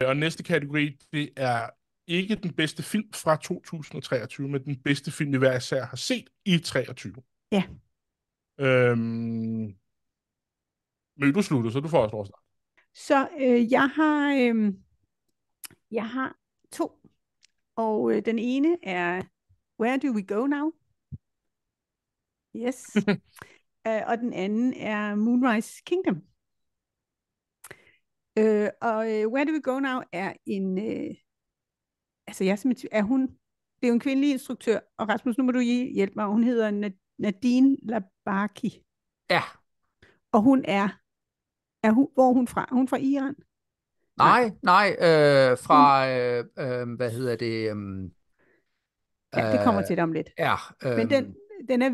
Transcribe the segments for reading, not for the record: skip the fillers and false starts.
Og næste kategori, det er ikke den bedste film fra 2023, men den bedste film, vi hver især har set i 23. Ja. Men du slutter, så du får også lov at starte. Så jeg har 2, og den ene er Where Do We Go Now? Yes. Og den anden er Moonrise Kingdom. Where Do We Go Now er en... altså jeg er simpelthen... det er jo en kvindelig instruktør, og Rasmus, nu må du hjælpe mig. Hun hedder Nadine Labaki. Ja. Og hun er hvor er hun fra? Er hun fra Iran? Nej, fra, hvad hedder det? Ja, det kommer til om lidt. Ja. Men den er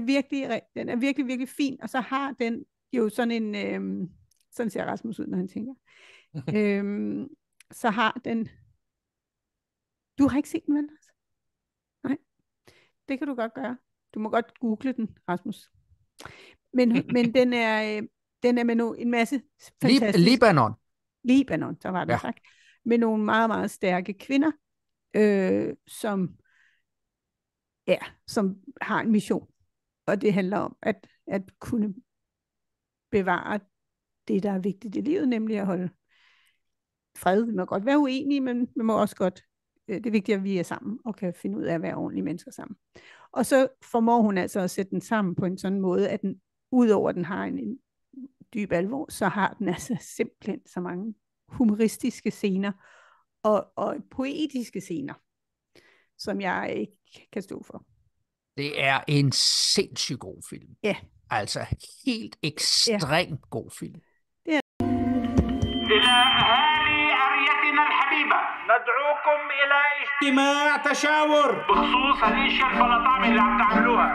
virkelig, virkelig fin, og så har den jo sådan en, sådan ser Rasmus ud, når han tænker. Så har den, du har ikke set den, vel? Nej, det kan du godt gøre. Du må godt google den, Rasmus. Men den er med en masse fantastiske... Libanon, så var den sagt. Med nogle meget, meget stærke kvinder, som har en mission. Og det handler om at kunne bevare det, der er vigtigt i livet, nemlig at holde fred. Vi må godt være uenige, men vi må også godt, det er vigtigt, at vi er sammen og kan finde ud af at være ordentlige mennesker sammen. Og så formår hun altså at sætte den sammen på en sådan måde, at den, udover at den har en dyb alvor, så har den altså simpelthen så mange humoristiske scener og poetiske scener, som jeg ikke kan stå for. Det er en sindssygt god film. Ja. Altså helt ekstremt god film. إلى أهالي قريتنا الحبيبة ندعوكم إلى اجتماع تشاور بخصوص هالاشياء الفلطعمة اللي عم تعملوها.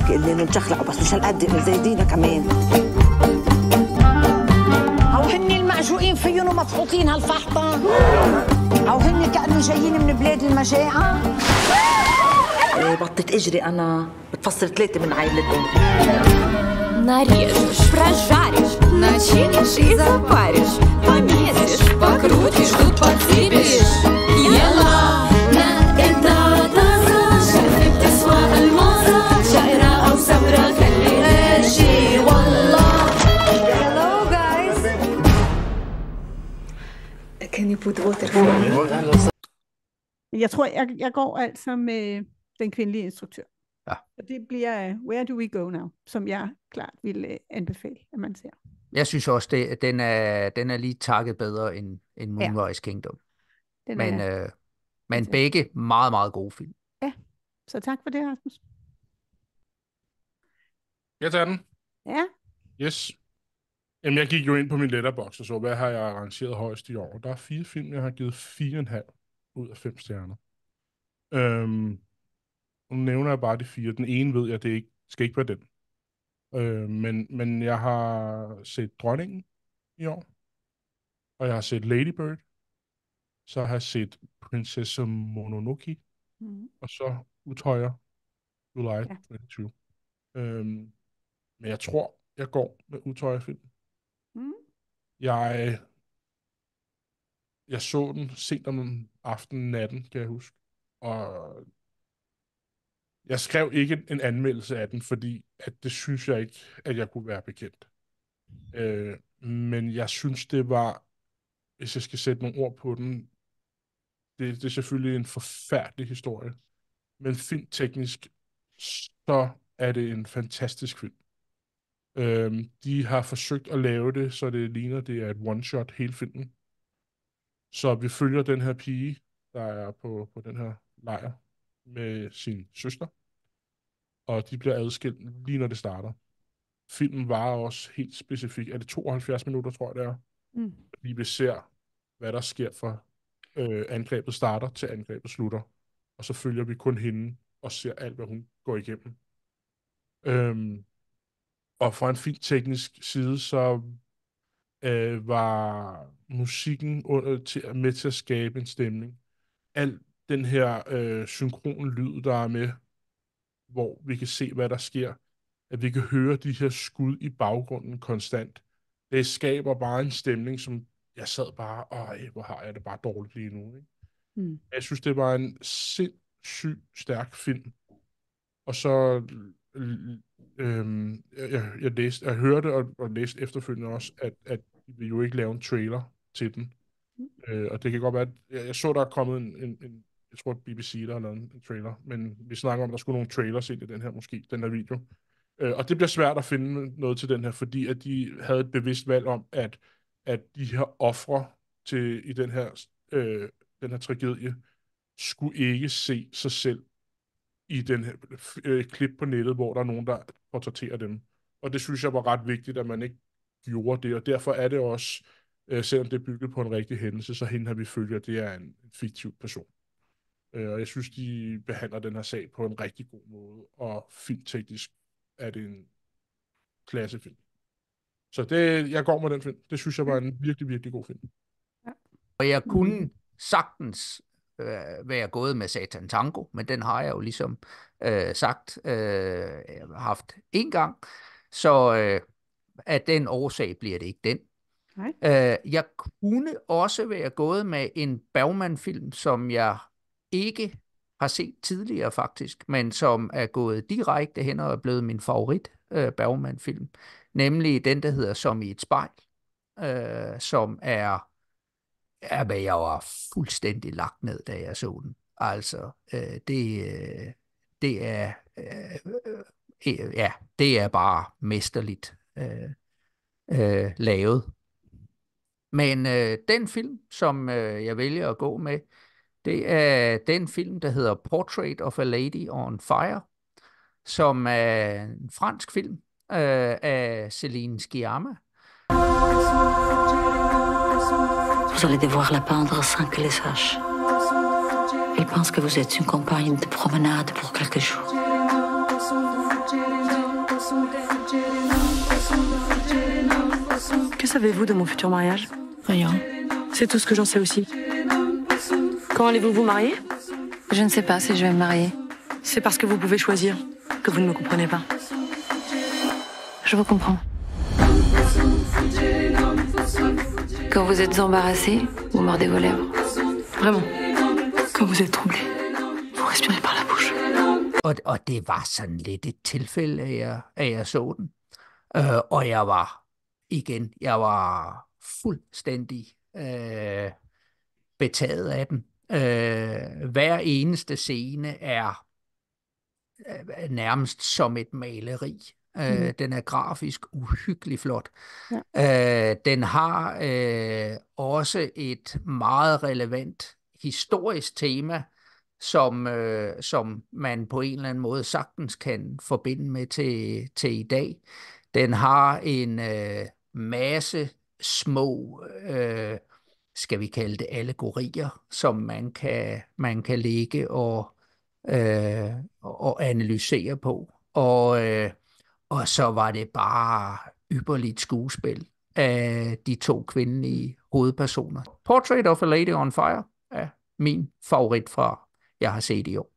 قال لي نتشخلعوا بس مش هالقد زايدين كمان. أو هن المعجوقين فيهم ومفحوطين هالفحطة. أو هن كأنه جايين من بلاد المجاعة. بطت اجري انا بتفصل 3 من عائلتهم. Нарежешь, прожаришь, начинишь и запаришь, помесишь, покрутишь, тут подсыпешь. يلا نقدر شايفك تسوى الموزة شاعرة أو سمرة خلي هاشي والله. Hello guys. Can you put water for me? Jeg tror, jeg går altså med den kvindelige instruktør. Ja. Og det bliver Where Do We Go Now, som jeg klart vil anbefale, at man ser. Jeg synes også, at den er lige takket bedre end Moonrise Kingdom. Men begge meget, meget gode film. Ja, så tak for det, Rasmus. Jeg tager den. Ja. Yes. Jamen, jeg gik jo ind på min letterbox og så, hvad har jeg arrangeret højst i år. Der er 4 film, jeg har givet 4,5 ud af 5 stjerner. Nu nævner jeg bare de 4. Den ene ved jeg, det skal ikke være den. Men jeg har set Dronningen i år. Og jeg har set Lady Bird. Så har jeg set Princesse Mononoke. Og så Utøya, July 22. Men jeg tror, jeg går med Utøya-filmen. Jeg så den sent om aftenen, natten, kan jeg huske. Og jeg skrev ikke en anmeldelse af den, fordi at det synes jeg ikke, at jeg kunne være bekendt. Men jeg synes, det var, hvis jeg skal sætte nogle ord på den, det er selvfølgelig en forfærdelig historie. Men filmteknisk, så er det en fantastisk film. De har forsøgt at lave det, så det ligner, det er et one-shot hele filmen. Så vi følger den her pige, der er på den her lejr med sin søster. Og de bliver adskilt lige når det starter. Filmen var også helt specifik. Er det 72 minutter, tror jeg det er? Fordi vi ser, hvad der sker fra angrebet starter til angrebet slutter. Og så følger vi kun hende og ser alt, hvad hun går igennem. Og fra en filmteknisk side, så var musikken med til at skabe en stemning. Al den her synkron lyd, der er med, hvor vi kan se, hvad der sker. at vi kan høre de her skud i baggrunden konstant. Det skaber bare en stemning, som jeg sad bare, hvor har jeg det bare dårligt lige nu. Ikke? Mm. Jeg synes, det var en sindssygt stærk film. Og så jeg hørte og læste efterfølgende også, at vi jo ikke lave en trailer til den. Og det kan godt være, at jeg så, der er kommet en jeg tror, at BBC der har lavet en trailer, men vi snakker om, at der skulle nogle trailers ind i den her video. Og det bliver svært at finde noget til den her, fordi at de havde et bevidst valg om, at de her ofre i den her tragedie skulle ikke se sig selv i den her klip på nettet, hvor der er nogen, der portrætterer dem. Og det synes jeg var ret vigtigt, at man ikke gjorde det, og derfor er det også, selvom det er bygget på en rigtig hændelse, så hende har vi følger, at det er en fiktiv person. Og jeg synes, de behandler den her sag på en rigtig god måde, og filmteknisk er det en klassefilm. Så jeg går med den film. Det synes jeg var en virkelig, virkelig god film. Og jeg kunne sagtens være gået med Satan Tango, men den har jeg jo ligesom sagt haft en gang, så af den årsag bliver det ikke den. Jeg kunne også være gået med en Bergman-film, som jeg ikke har set tidligere faktisk, men som er gået direkte hen og er blevet min favorit Bergman-film, nemlig den, der hedder Som i et spejl, som er hvad jeg var fuldstændig lagt ned, da jeg så den. Altså, det er bare mesterligt lavet. Men den film, som jeg vælger at gå med, det er den film, der hedder Portrait of a Lady on Fire, som er en fransk film af Céline Sciamma. Vous allez devoir la peindre sans qu'elle le sache. Elle pense que vous êtes une compagne de promenade pour quelques jours. Que savez-vous de mon futur mariage? Rien. C'est tout ce que j'en sais aussi. Quand allez-vous vous marier? Je ne sais pas si je vais me marier. C'est parce que vous pouvez choisir que vous ne me comprenez pas. Je vous comprends. Quand vous êtes embarrassé, vous mordez vos lèvres. Vraiment. Quand vous êtes troublé, vous respirez par la bouche. Og det var sådan lidt et tilfælde, at jeg så den. Og jeg var fuldstændig betaget af den. Hver eneste scene er nærmest som et maleri. Den er grafisk uhyggelig flot. Ja. Den har også et meget relevant historisk tema, som man på en eller anden måde sagtens kan forbinde med til i dag. Den har en masse små, skal vi kalde det, allegorier, som man kan lægge og analysere på. Og så var det bare ypperligt skuespil af de to kvindelige hovedpersoner. Portrait of a Lady on Fire er min favorit fra, jeg har set i år.